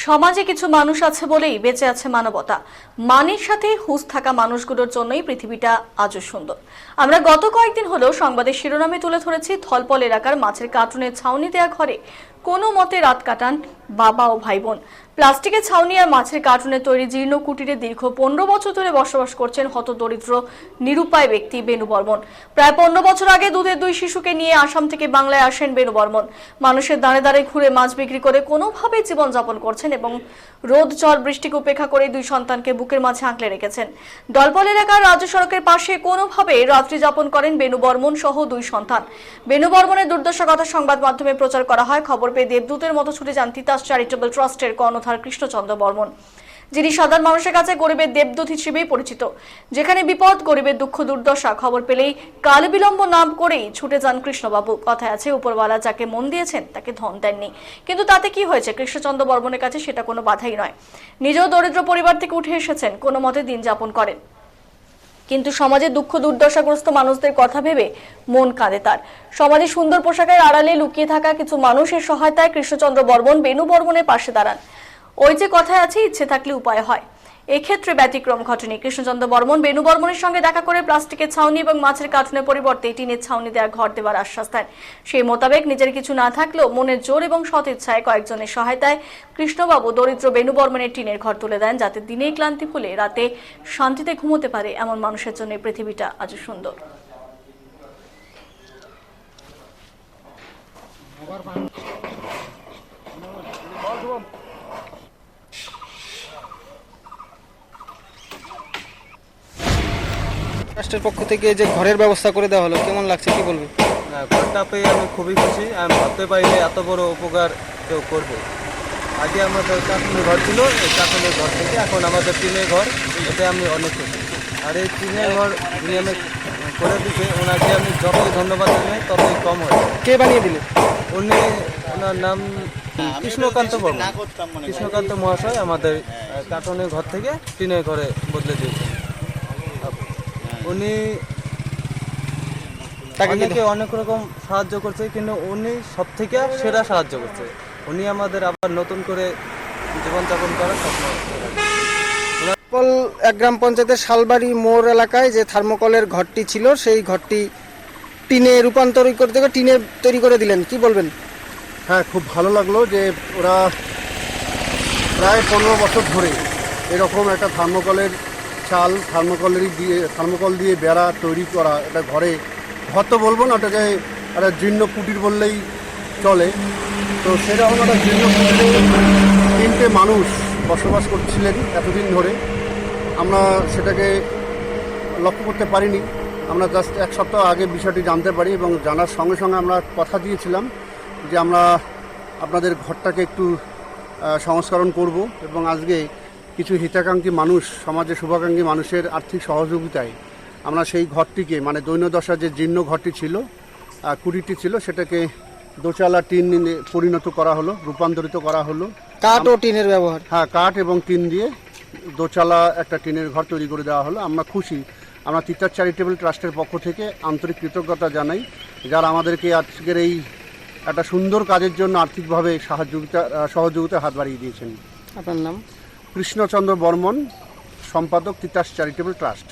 সমাজে কিছু মানুষ আছে বলেই বেঁচে আছে মানবতা। মানের সাথে হুঁশ থাকা মানুষগুলোর জন্যই পৃথিবীটা আজও সুন্দর। আমরা গত কয়েকদিন হলো সংবাদের শিরোনামে তুলে ধরেছি থলপল এলাকার মাছের কার্টুনের ছাউনি দেয়া ঘরে কোনো মতে রাত কাটান বাবা ও ভাই বোন। প্লাস্টিকের ছাউনি আর মাছের কার্টুনে তৈরি জীর্ণ কুটিরে দীর্ঘ 15 বছর ধরে বসবাস করছেন হতদরিদ্র নিরুপায় ব্যক্তি বেনু বর্মন। প্রায় 15 বছর আগে দুধের 2 শিশুকে নিয়ে আসাম থেকে বাংলায় আসেন বেনু বর্মন। মানুষের দাঁড়ে দাঁড়ে ঘুরে মাছ বিক্রি করে কোনোভাবে জীবনযাপন করছেন এবং রোদ ঝড় বৃষ্টিকে উপেক্ষা করে 2 সন্তানকে বুকের মাঝে আঁকলে রেখেছেন। দলপল এলাকার রাজ্য সড়কের পাশে কোনোভাবে রাত্রি যাপন করেন বেনু বর্মন সহ 2 সন্তান। বেনু বর্মনের দুর্দশার কথা সংবাদ মাধ্যমে প্রচার করা হয়। খবর পেয়ে দেবদূতের মতো ছুটে যান তিতাস চ্যারিটেবল ট্রাস্টের কর্ণধার কৃষ্ণচন্দ্র বর্মন, যিনি সাধারণ মানুষের কাছে গরিবের দেবদূত হিসেবেই পরিচিত। যেখানে বিপদ, গরিবের দুঃখ দুর্দশা খবর পেলেই কাল বিলম্ব নাম করেই ছুটে যান কৃষ্ণবাবু। কথায় আছে, উপরওয়ালা যাকে মন দিয়েছেন তাকে ধন দেননি। কিন্তু তাতে কি হয়েছে, কৃষ্ণচন্দ্র বর্মনের কাছে সেটা কোনো বাধাই নয়। নিজেও দরিদ্র পরিবার থেকে উঠে এসেছেন, কোনো মতে দিন যাপন করেন, কিন্তু সমাজে দুঃখ দুর্দশাগ্রস্ত মানুষদের কথা ভেবে মন কাঁদে তার। সমাজে সুন্দর পোশাকের আড়ালে লুকিয়ে থাকা কিছু মানুষের সহায়তায় কৃষ্ণচন্দ্র বর্মন বেনু বর্মনের পাশে দাঁড়ান। ওই যে কথায় আছে, ইচ্ছে থাকলে উপায় হয়। এক্ষেত্রে ব্যতিক্রম ঘটেনি। কৃষ্ণচন্দ্র বর্মন বেনু বর্মনের সঙ্গে দেখা করে প্লাস্টিকের ছাউনি এবং মাছের কার্টুনের পরিবর্তে টিনের ছাউনি দেওয়া ঘর দেওয়ার আশ্বাস দেন। সেই মোতাবেক নিজের কিছু না থাকলেও মনের জোর এবং সৎ ইচ্ছায় কয়েকজনের সহায়তায় কৃষ্ণবাবু দরিদ্র বেনু বর্মনের টিনের ঘর তুলে দেন, যাতে দিনেই ক্লান্তি ভুলে রাতে শান্তিতে ঘুমোতে পারে এমন মানুষের জন্য পৃথিবীটা আজও সুন্দর। রাষ্ট্রের পক্ষ থেকে যে ঘরের ব্যবস্থা করে দেওয়া হলো, কেমন লাগছে, কি বলবে? ঘরটা পেয়ে আমি খুবই খুশি। আমি ভাবতে পারিনি এত বড় উপকার কেউ করবে। আগে আমাদের কাঠুনের ঘর ছিল, এই কাঠুনের ঘর থেকে এখন আমাদের টিনের ঘর, এতে আমি অনেক খুশি। আর এই টিনের ঘর যিনি আমি করে দিতে, ওনাকে আমি যতই ধন্যবাদ জানাই ততই কম হয়। কে বানিয়ে দিলে? ওনার নাম কৃষ্ণকান্ত বর্মন। কৃষ্ণকান্ত মহাশয় আমাদের কাঠুনের ঘর থেকে টিনের ঘরে বদলে দিয়েছেন। উনি তাকে অনেক রকম সাহায্য করছে, কিন্তু উনি সব থেকে সেরা সাহায্য করছে। উনি আমাদের আবার নতুন করে জীবনযাপন করার স্বপ্ন। এক গ্রাম পঞ্চায়েতের শালবাড়ি মোড় এলাকায় যে থার্মোকলের ঘরটি ছিল, সেই ঘরটি টিনে রূপান্তর করতে টিনে তৈরি করে দিলেন, কি বলবেন? হ্যাঁ, খুব ভালো লাগলো যে ওরা প্রায় 15 বছর ধরে এরকম একটা থার্মোকলের চাল থার্মোকল দিয়ে বেড়া তৈরি করা, এটা ঘর তো বলবো না, ওটাকে একটা জীর্ণ কুটির বললেই চলে। তো সেরকম একটা জীর্ণ কুটিরে 3টে মানুষ বসবাস করছিলেন এতদিন ধরে। আমরা সেটাকে লক্ষ্য করতে পারিনি। আমরা জাস্ট 1 সপ্তাহ আগে বিষয়টি জানতে পারি এবং জানার সঙ্গে সঙ্গে আমরা কথা দিয়েছিলাম যে আমরা আপনাদের ঘরটাকে একটু সংস্করণ করব এবং আজকে কিছু হিতাকাঙ্ক্ষী মানুষ, সমাজে শুভাকাঙ্ক্ষী মানুষের আর্থিক সহযোগিতায় আমরা সেই ঘরটিকে, মানে দৈন্যদশা যে জীর্ণ ঘরটি ছিল, কুড়িটি ছিল, সেটাকে দোচালা টিন পরিণত করা হলো, রূপান্তরিত করা হলো। কাঠ ও টিনের ব্যবহার? হ্যাঁ, কাঠ এবং টিন দিয়ে দোচালা একটা টিনের ঘর তৈরি করে দেওয়া হলো। আমরা খুশি। আমরা তিতাস চ্যারিটেবল ট্রাস্টের পক্ষ থেকে আন্তরিক কৃতজ্ঞতা জানাই, যারা আমাদেরকে আজকের এই একটা সুন্দর কাজের জন্য আর্থিকভাবে সহযোগিতা হাত বাড়িয়ে দিয়েছেন। আপনার নাম? কৃষ্ণচন্দ্র বর্মন, সম্পাদক, তিতাস চ্যারিটেবল ট্রাস্ট।